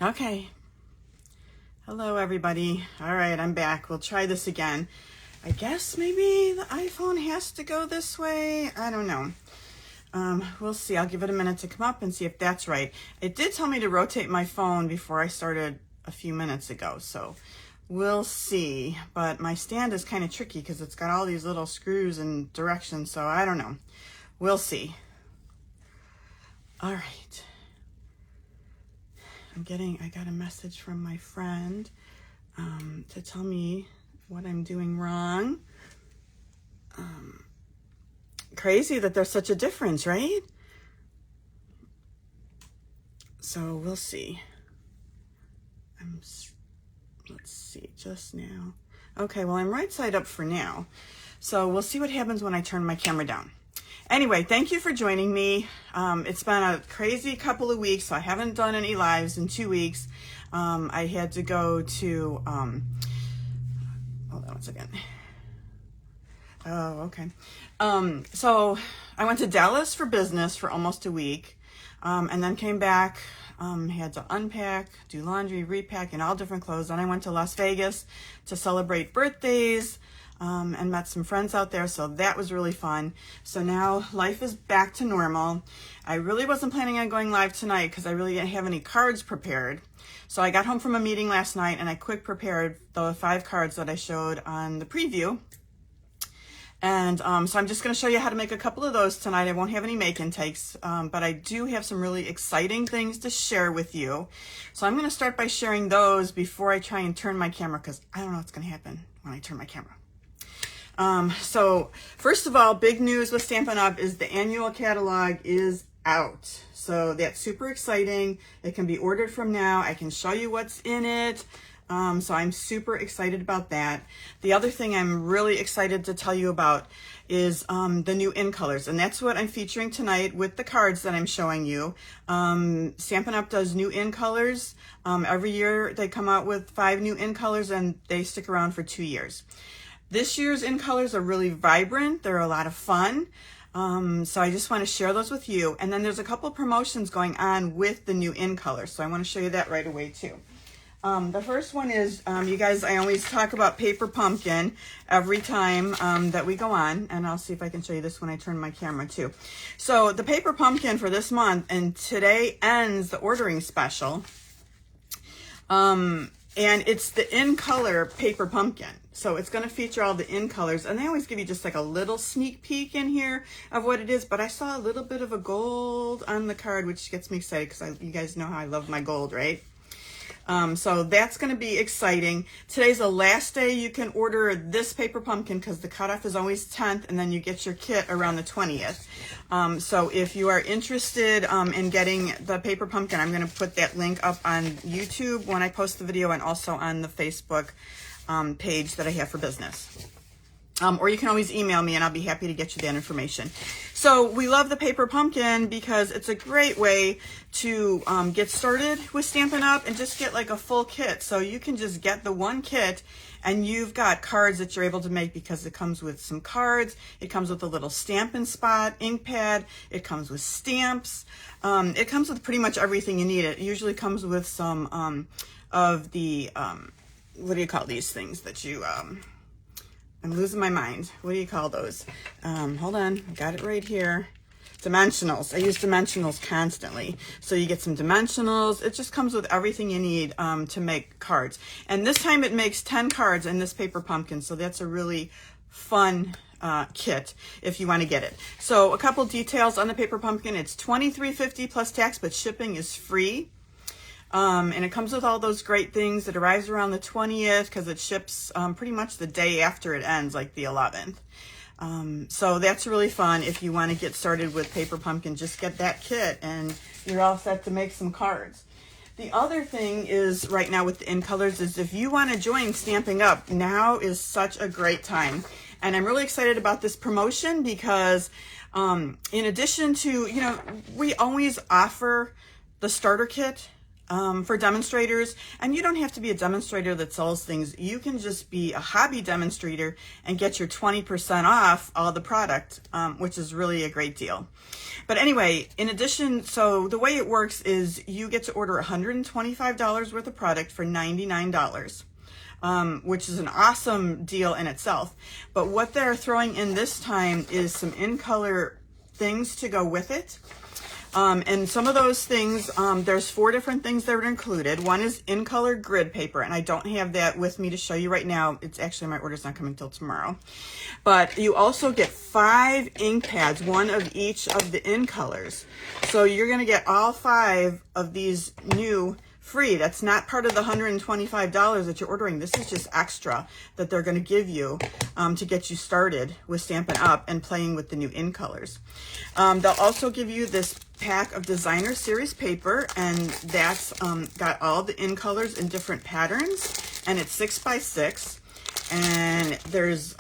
Okay. Hello, everybody. All right, I'm back. We'll try this again. I guess maybe the iPhone has to go this way. I don't know. We'll see. I'll give it a minute to come up and see if that's right. It did tell me to rotate my phone before I started a few minutes ago, so we'll see. But my stand is kind of tricky because it's got all these little screws and directions, so I don't know. We'll see. All right. I got a message from my friend to tell me what I'm doing wrong. Crazy that there's such a difference, right? So we'll see. Let's see, just now. Okay, well, I'm right side up for now. So we'll see what happens when I turn my camera down. Anyway, thank you for joining me. It's been a crazy couple of weeks, so I haven't done any lives in 2 weeks. I had to go to, hold on one second. Oh, okay. So I went to Dallas for business for almost a week, and then came back, had to unpack, do laundry, repack, and all different clothes. Then I went to Las Vegas to celebrate birthdays, and met some friends out there, so that was really fun. So now life is back to normal. I really wasn't planning on going live tonight because I really didn't have any cards prepared. So I got home from a meeting last night and I quick prepared the 5 cards that I showed on the preview. And so I'm just going to show you how to make a couple of those tonight. I won't have any make and takes, but I do have some really exciting things to share with you. So I'm going to start by sharing those before I try and turn my camera, because I don't know what's going to happen when I turn my camera. So first of all, big news with Stampin' Up! Is the annual catalog is out. So that's super exciting. It can be ordered from now. I can show you what's in it. So I'm super excited about that. The other thing I'm really excited to tell you about is the new in colors, and that's what I'm featuring tonight with the cards that I'm showing you. Stampin' Up! Does new in colors. Every year they come out with 5 new in colors and they stick around for 2 years. This year's in colors are really vibrant. They're a lot of fun. So I just want to share those with you. And then there's a couple promotions going on with the new in colors. So I want to show you that right away too. The first one is, you guys, I always talk about Paper Pumpkin every time that we go on. And I'll see if I can show you this when I turn my camera too. So the Paper Pumpkin for this month, and today ends the ordering special. And it's the in color Paper Pumpkin. So it's going to feature all the in colors, and they always give you just like a little sneak peek in here of what it is, but I saw a little bit of a gold on the card, which gets me excited because you guys know how I love my gold, right? So that's going to be exciting. Today's the last day you can order this Paper Pumpkin because the cutoff is always 10th, and then you get your kit around the 20th. So if you are interested in getting the Paper Pumpkin, I'm going to put that link up on YouTube when I post the video, and also on the Facebook page that I have for business. Or you can always email me and I'll be happy to get you that information. So we love the Paper Pumpkin because it's a great way to get started with Stampin' Up! And just get like a full kit. So you can just get the one kit and you've got cards that you're able to make, because it comes with some cards. It comes with a little Stampin' Spot ink pad. It comes with stamps. It comes with pretty much everything you need. It usually comes with some of the, what do you call these things that you... I'm losing my mind. What do you call those? Hold on. I got it right here. Dimensionals. I use dimensionals constantly. So you get some dimensionals. It just comes with everything you need to make cards. And this time it makes 10 cards in this Paper Pumpkin. So that's a really fun kit if you want to get it. So a couple details on the Paper Pumpkin. It's $23.50 plus tax, but shipping is free. And it comes with all those great things. It arrives around the 20th because it ships pretty much the day after it ends, like the 11th. So that's really fun. If you want to get started with Paper Pumpkin, just get that kit and you're all set to make some cards. The other thing is, right now with the in colors, is if you want to join Stampin' Up, now is such a great time. And I'm really excited about this promotion because in addition to, you know, we always offer the starter kit for demonstrators, and you don't have to be a demonstrator that sells things. You can just be a hobby demonstrator and get your 20% off all the product, which is really a great deal. But anyway, in addition, so the way it works is you get to order $125 worth of product for $99. Which is an awesome deal in itself. But what they're throwing in this time is some in-color things to go with it. And some of those things, there's 4 different things that are included. One is in-color grid paper, and I don't have that with me to show you right now. It's actually, my order's not coming till tomorrow. But you also get 5 ink pads, 1 of each of the in-colors. So you're going to get all 5 of these new free. That's not part of the $125 that you're ordering. This is just extra that they're going to give you to get you started with Stampin' Up! And playing with the new in colors. They'll also give you this pack of designer series paper, and that's got all the in colors in different patterns, and it's 6 by 6. And there's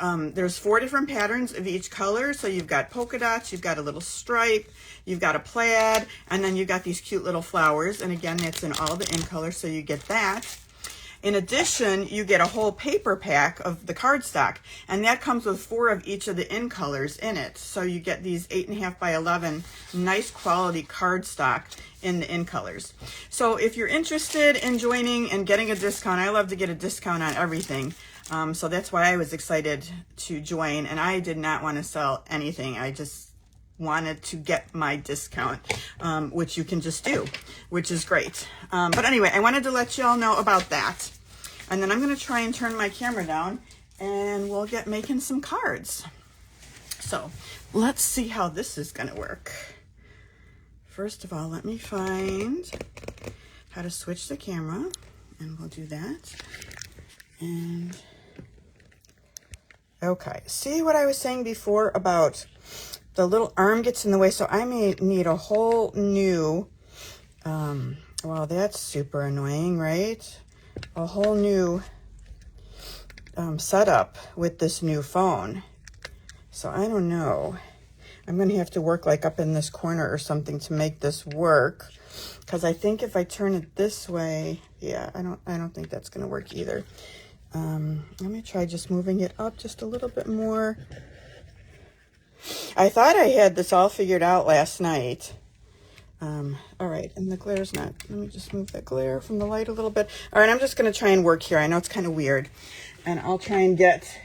4 different patterns of each color. So you've got polka dots, you've got a little stripe, you've got a plaid, and then you've got these cute little flowers. And again, that's in all the in colors, so you get that. In addition, you get a whole paper pack of the cardstock, and that comes with 4 of each of the in colors in it. So you get these 8.5 by 11 nice quality cardstock in the in colors. So if you're interested in joining and getting a discount, I love to get a discount on everything. So that's why I was excited to join, and I did not want to sell anything. I just wanted to get my discount, which you can just do, which is great. But anyway, I wanted to let you all know about that. And then I'm going to try and turn my camera down, and we'll get making some cards. So let's see how this is going to work. First of all, let me find how to switch the camera, and we'll do that. And okay, see what I was saying before about the little arm gets in the way, so I may need a whole new, well, that's super annoying, right? A whole new setup with this new phone. So I don't know. I'm going to have to work like up in this corner or something to make this work, because I think if I turn it this way, yeah, I don't think that's going to work either. Let me try just moving it up just a little bit more. I thought I had this all figured out last night. All right, and the glare's not. Let me just move that glare from the light a little bit. All right, I'm just going to try and work here. I know it's kind of weird, and I'll try and get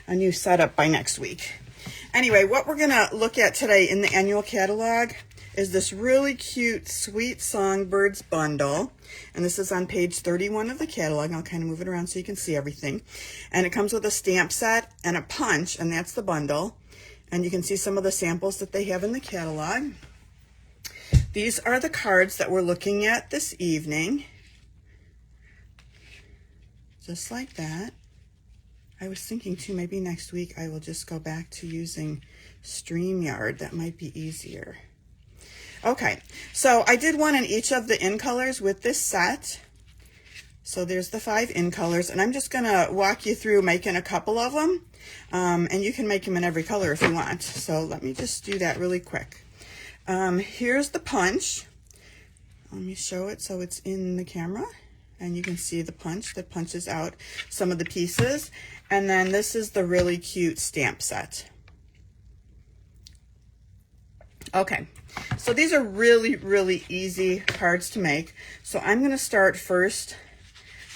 a new setup by next week. Anyway, what we're going to look at today in the annual catalog is this really cute Sweet Songbirds bundle. And this is on page 31 of the catalog. I'll kind of move it around so you can see everything. And it comes with a stamp set and a punch, and that's the bundle. And you can see some of the samples that they have in the catalog. These are the cards that we're looking at this evening. Just like that. I was thinking too, maybe next week I will just go back to using StreamYard. That might be easier. Okay, so I did one in each of the in colors with this set. So there's the 5 in colors, and I'm just gonna walk you through making a couple of them, and you can make them in every color if you want. So let me just do that really quick. Here's the punch. Let me show it so it's in the camera, and you can see the punch that punches out some of the pieces. And then this is the really cute stamp set. Okay, so these are really, really easy cards to make. So I'm going to start first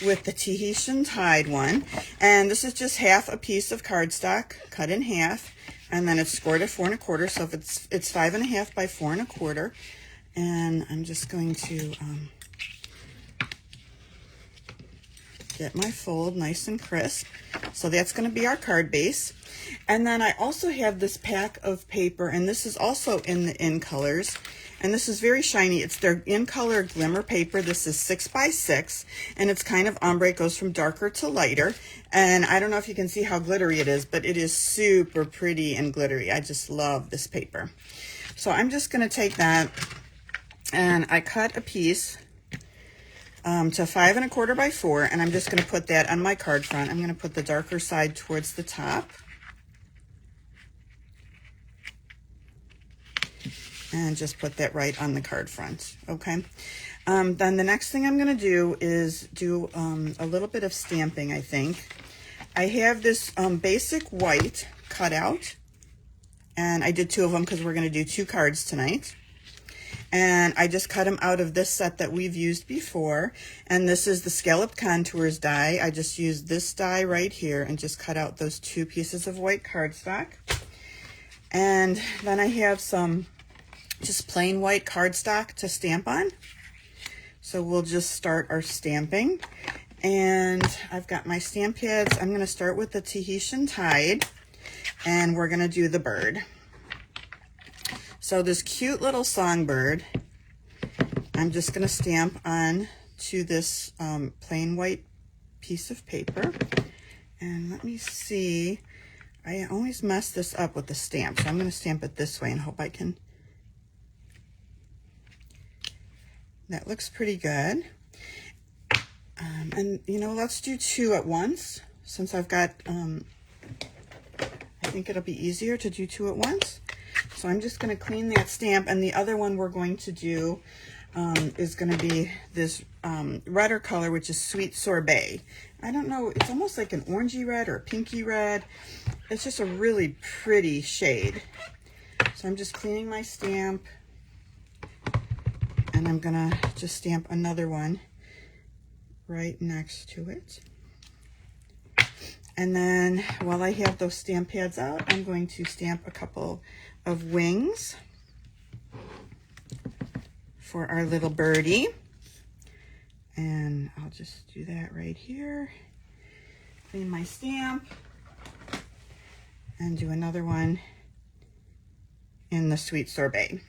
with the Tahitian Tide one. And this is just half a piece of cardstock cut in half. And then it's scored at 4 1/4. So if it's 5 1/2 by 4 1/4. And I'm just going to get my fold nice and crisp. So that's going to be our card base. And then I also have this pack of paper, and this is also in the in colors, and this is very shiny. It's their in color glimmer paper. This is 6 by 6, and it's kind of ombre. It goes from darker to lighter, and I don't know if you can see how glittery it is, but it is super pretty and glittery. I just love this paper. So I'm just going to take that, and I cut a piece to 5 1/4 by 4, and I'm just going to put that on my card front. I'm going to put the darker side towards the top. And just put that right on the card front, okay? Then the next thing I'm going to do is do a little bit of stamping, I think. I have this basic white cut out, and I did 2 of them because we're going to do 2 cards tonight. And I just cut them out of this set that we've used before. And this is the Scalloped Contours die. I just used this die right here and just cut out those 2 pieces of white cardstock. And then I have some just plain white cardstock to stamp on. So we'll just start our stamping. And I've got my stamp pads. I'm going to start with the Tahitian Tide, and we're going to do the bird. So this cute little songbird, I'm just going to stamp on to this plain white piece of paper. And let me see, I always mess this up with the stamp, so I'm going to stamp it this way and hope I can. That looks pretty good. And you know, let's do 2 at once, since I've got, I think it'll be easier to do 2 at once. So I'm just going to clean that stamp, and the other one we're going to do is going to be this redder color, which is Sweet Sorbet. I don't know, it's almost like an orangey red or a pinky red. It's just a really pretty shade. So I'm just cleaning my stamp, and I'm going to just stamp another one right next to it. And then while I have those stamp pads out, I'm going to stamp a couple of wings for our little birdie. And I'll just do that right here. Clean my stamp and do another one in the Sweet Sorbet.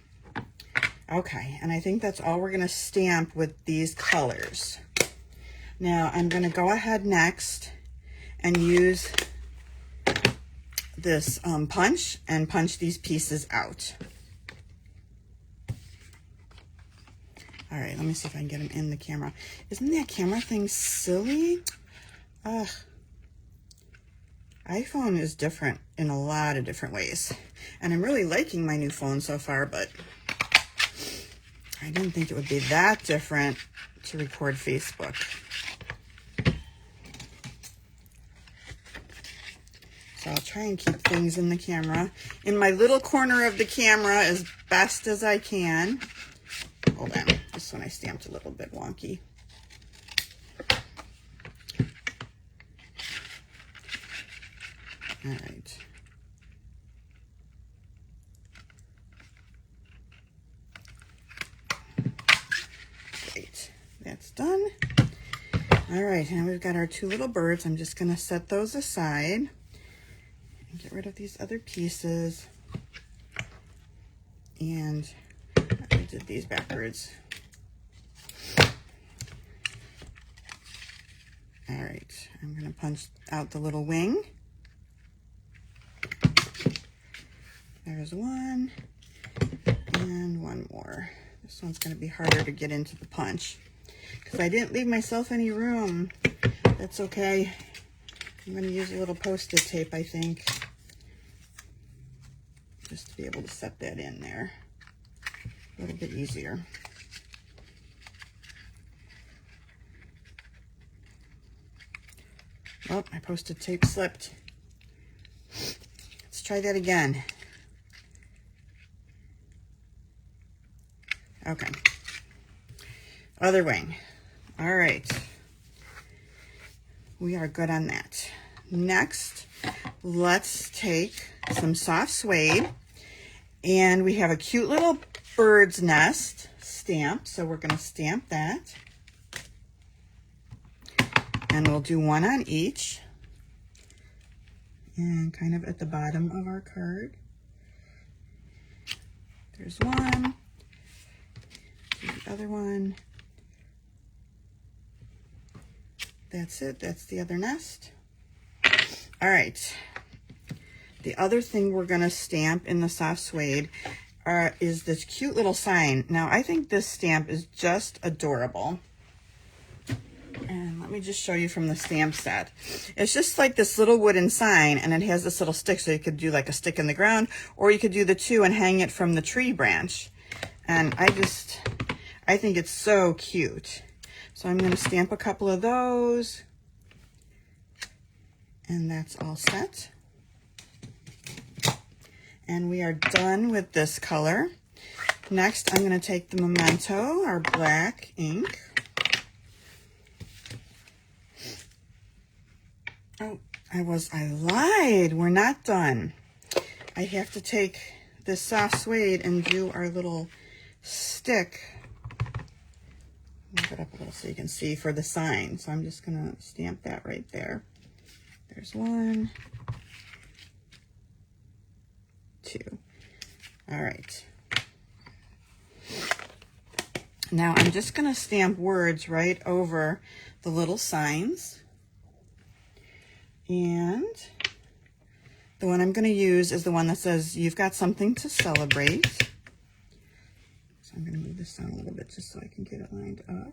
Okay, and I think that's all we're going to stamp with these colors. Now I'm going to go ahead next and use this punch and punch these pieces out. All right, let me see if I can get them in the camera. Isn't that camera thing silly? Ugh. iPhone is different in a lot of different ways. And I'm really liking my new phone so far, but I didn't think it would be that different to record Facebook. So I'll try and keep things in the camera, in my little corner of the camera, as best as I can. Hold on, this one I stamped a little bit wonky. All right. Great, that's done. All right, and we've got our 2 little birds. I'm just gonna set those aside. Get rid of these other pieces. And I did these backwards. All right, I'm going to punch out the little wing. There's one, and one more. This one's going to be harder to get into the punch because I didn't leave myself any room. That's okay. I'm going to use a little Post-it tape, I think, just to be able to set that in there a little bit easier. Oh, my Post-it tape slipped. Let's try that again. Okay. Other wing. All right. We are good on that. Next, let's take some soft suede, and we have a cute little bird's nest stamp, so we're going to stamp that, and we'll do one on each, and kind of at the bottom of our card. There's one, the other one. That's it, that's the other nest. All right, the other thing we're gonna stamp in the soft suede is this cute little sign. Now, I think this stamp is just adorable. And let me just show you from the stamp set. It's just like this little wooden sign, and it has this little stick, so you could do like a stick in the ground, or you could do the 2 and hang it from the tree branch. And I think it's so cute. So I'm going to stamp a couple of those. And that's all set. And we are done with this color. Next, I'm going to take the Memento, our black ink. Oh, I lied. We're not done. I have to take this soft suede and do our little stick. Move it up a little so you can see for the sign. So I'm just going to stamp that right there. There's 1, 2. All right. Now I'm just going to stamp words right over the little signs. And the one I'm going to use is the one that says, "You've got something to celebrate." So I'm going to move this down a little bit just so I can get it lined up.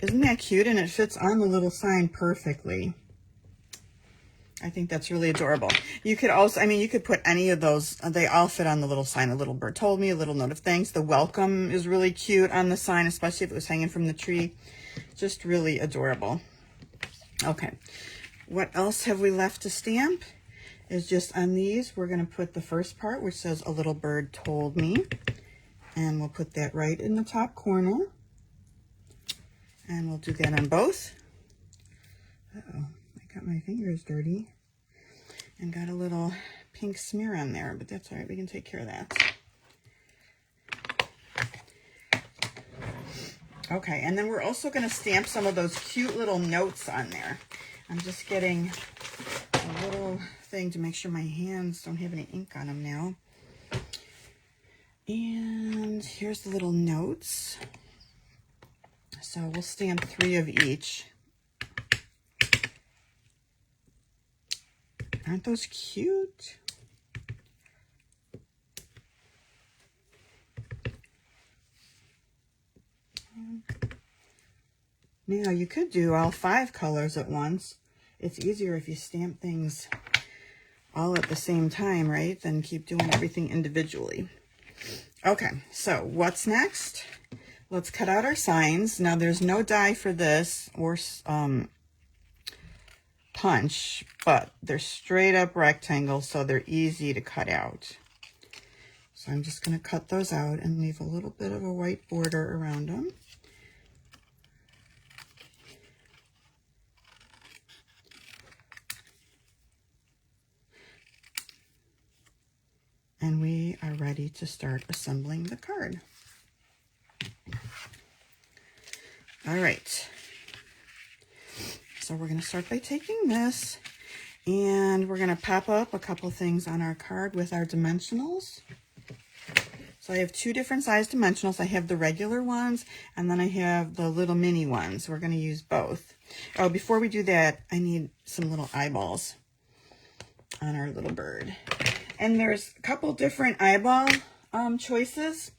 Isn't that cute? And it fits on the little sign perfectly. I think that's really adorable. You could also, I mean, you could put any of those. They all fit on the little sign. A little bird told me, a little note of thanks. The welcome is really cute on the sign, especially if it was hanging from the tree. Just really adorable. Okay, what else have we left to stamp? Is just on these, we're going to put the first part, which says "A little bird told me." And we'll put that right in the top corner. And we'll do that on both. Uh-oh, I got my fingers dirty. And got a little pink smear on there, but that's all right. We can take care of that. Okay, and then we're also going to stamp some of those cute little notes on there. I'm just getting a little thing to make sure my hands don't have any ink on them now. And here's the little notes. So we'll stamp 3 of each. Aren't those cute? Now you could do all 5 colors at once. It's easier if you stamp things all at the same time, right? Than keep doing everything individually. Okay, so what's next? Let's cut out our signs. Now there's no die for this or punch, but they're straight up rectangles, so they're easy to cut out. So I'm just going to cut those out and leave a little bit of a white border around them. And we are ready to start assembling the card. All right. So we're going to start by taking this and we're going to pop up a couple things on our card with our dimensionals. So I have 2 different size dimensionals. I have the regular ones and then I have the little mini ones. We're going to use both. Oh, before we do that, I need some little eyeballs on our little bird. And there's a couple different eyeball choices.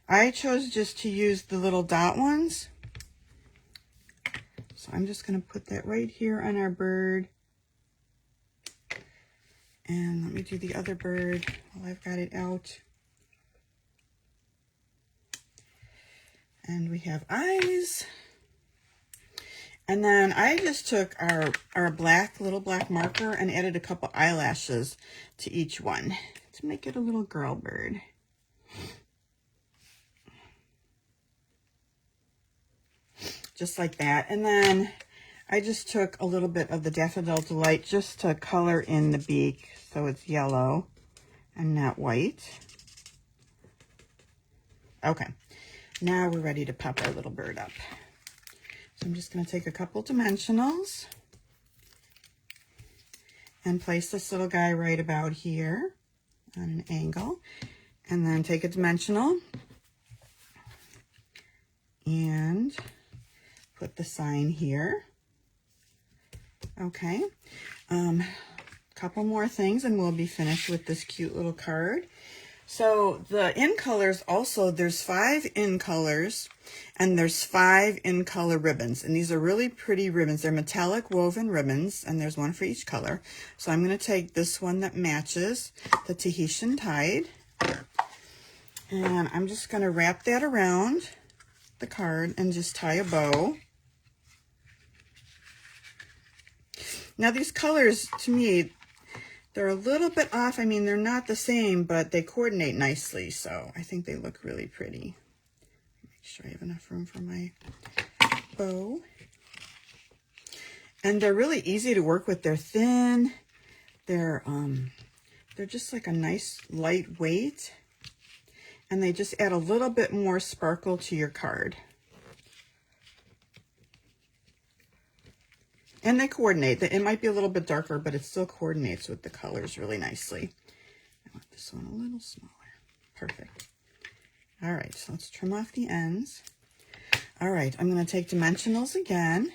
I chose just to use the little dot ones. So I'm just going to put that right here on our bird. And let me do the other bird while I've got it out. And we have eyes. And then I just took our little black marker and added a couple eyelashes to each one to make it a little girl bird. Just like that. And then I just took a little bit of the Daffodil Delight just to color in the beak so it's yellow and not white. Okay, now we're ready to pop our little bird up. So I'm just going to take a couple dimensionals and place this little guy right about here on an angle. And then take a dimensional and put the sign here. Okay, couple more things and we'll be finished with this cute little card. So the in colors also, there's 5 in colors and there's 5 in color ribbons. And these are really pretty ribbons. They're metallic woven ribbons and there's one for each color. So I'm going to take this one that matches the Tahitian Tide. And I'm just going to wrap that around the card and just tie a bow. Now these colors, to me, they're a little bit off. I mean, they're not the same, but they coordinate nicely, so I think they look really pretty. Make sure I have enough room for my bow. And they're really easy to work with. They're thin. They're just like a nice lightweight. And they just add a little bit more sparkle to your card. And they coordinate. It might be a little bit darker, but it still coordinates with the colors really nicely. I want this one a little smaller. Perfect. All right, so let's trim off the ends. All right, I'm going to take dimensionals again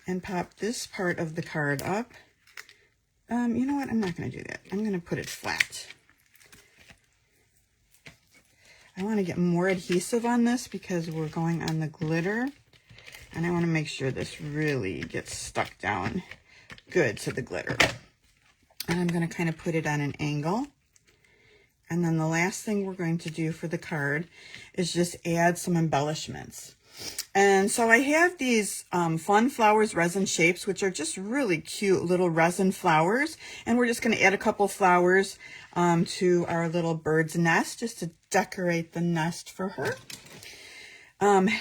and pop this part of the card up. You know what? I'm not going to do that. I'm going to put it flat. I want to get more adhesive on this because we're going on the glitter. And I want to make sure this really gets stuck down good to the glitter. And I'm going to kind of put it on an angle. And then the last thing we're going to do for the card is just add some embellishments. And so I have these Fun Flowers Resin Shapes, which are just really cute little resin flowers. And we're just going to add a couple flowers to our little bird's nest just to decorate the nest for her.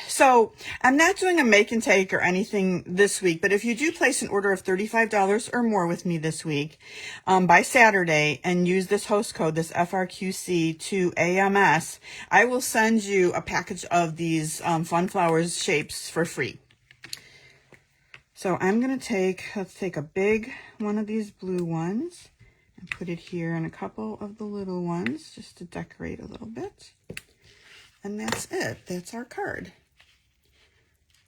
So I'm not doing a make and take or anything this week, but if you do place an order of $35 or more with me this week, by Saturday and use this host code, this FRQC2AMS, I will send you a package of these, Fun Flowers Shapes for free. So I'm going to let's take a big one of these blue ones and put it here and a couple of the little ones just to decorate a little bit. And that's it. That's our card.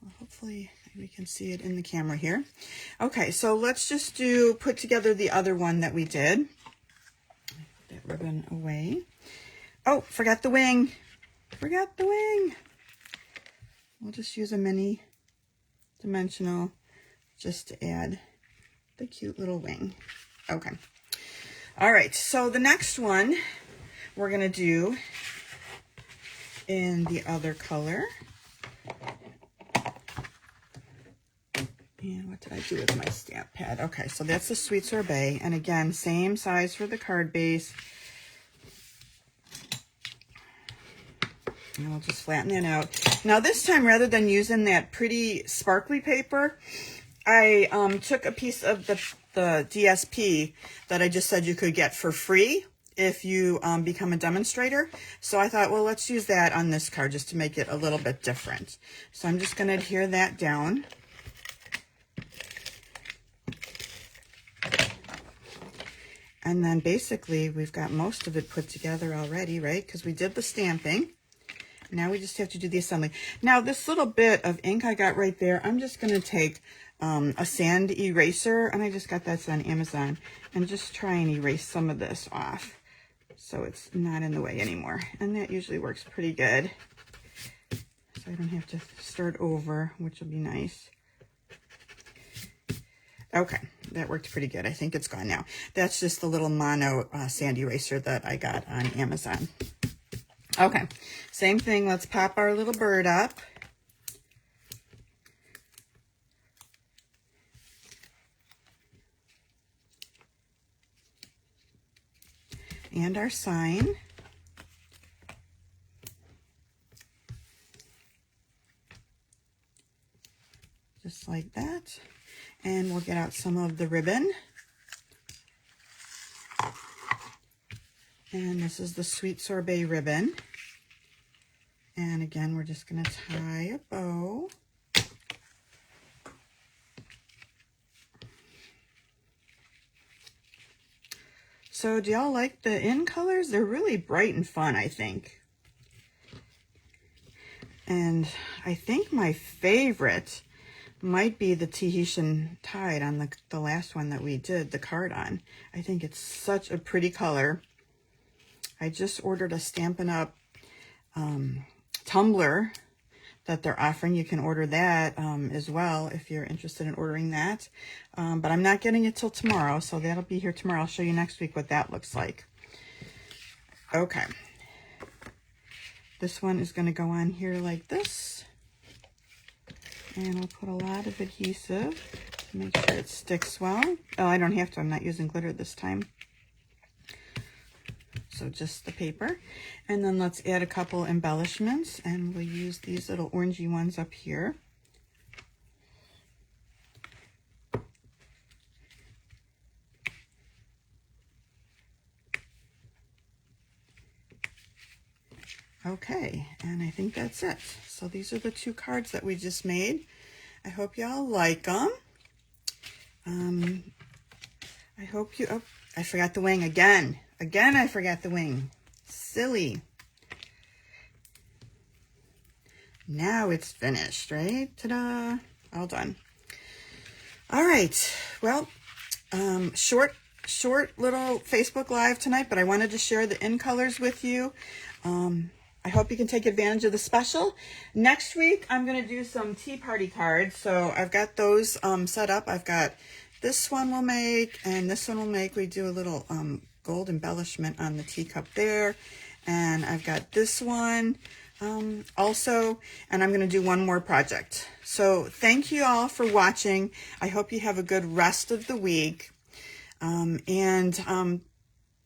Well, hopefully we can see it in the camera here. Okay, so let's just put together the other one that we did. Put that ribbon away. Oh, forgot the wing. Forgot the wing. We'll just use a mini dimensional just to add the cute little wing. Okay. All right, so the next one we're going to do in the other color. And what did I do with my stamp pad? Okay, so that's the Sweet Sorbet. And again, same size for the card base. And I'll just flatten that out. Now this time, rather than using that pretty sparkly paper, I took a piece of the DSP that I just said you could get for free if you become a demonstrator. So I thought, well, let's use that on this card just to make it a little bit different. So I'm just going to adhere that down. And then basically we've got most of it put together already, right? Because we did the stamping. Now we just have to do the assembly. Now this little bit of ink I got right there, I'm just going to take a sand eraser, and I just got that on Amazon, and just try and erase some of this off so it's not in the way anymore. And that usually works pretty good. So I don't have to start over, which will be nice. Okay, that worked pretty good. I think it's gone now. That's just the little mono sand eraser that I got on Amazon. Okay, same thing. Let's pop our little bird up. And our sign. Just like that. And we'll get out some of the ribbon. And this is the Sweet Sorbet ribbon. And again, we're just going to tie a bow. So do y'all like the in colors? They're really bright and fun, I think. And I think my favorite might be the Tahitian Tide on the last one that we did the card on. I think it's such a pretty color. I just ordered a Stampin' Up! Tumbler that they're offering. You can order that as well if you're interested in ordering that. But I'm not getting it till tomorrow, so that'll be here tomorrow. I'll show you next week what that looks like. Okay. This one is going to go on here like this. And I'll put a lot of adhesive to make sure it sticks well. Oh, I don't have to. I'm not using glitter this time. So just the paper. And then let's add a couple embellishments. And we'll use these little orangey ones up here. Okay, and I think that's it. So these are the 2 cards that we just made. I hope y'all like them. I hope you, oh, I forgot the wing again. Again, I forgot the wing. Silly. Now it's finished, right? Ta-da! All done. All right, well, short little Facebook Live tonight, but I wanted to share the in colors with you. I hope you can take advantage of the special. Next week, I'm going to do some tea party cards. So I've got those set up. I've got this one we'll make, and this one we'll make. We do a little gold embellishment on the teacup there. And I've got this one also, and I'm going to do one more project. So thank you all for watching. I hope you have a good rest of the week. And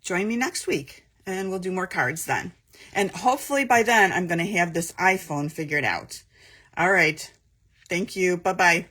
join me next week, and we'll do more cards then. And hopefully by then, I'm going to have this iPhone figured out. All right. Thank you. Bye-bye.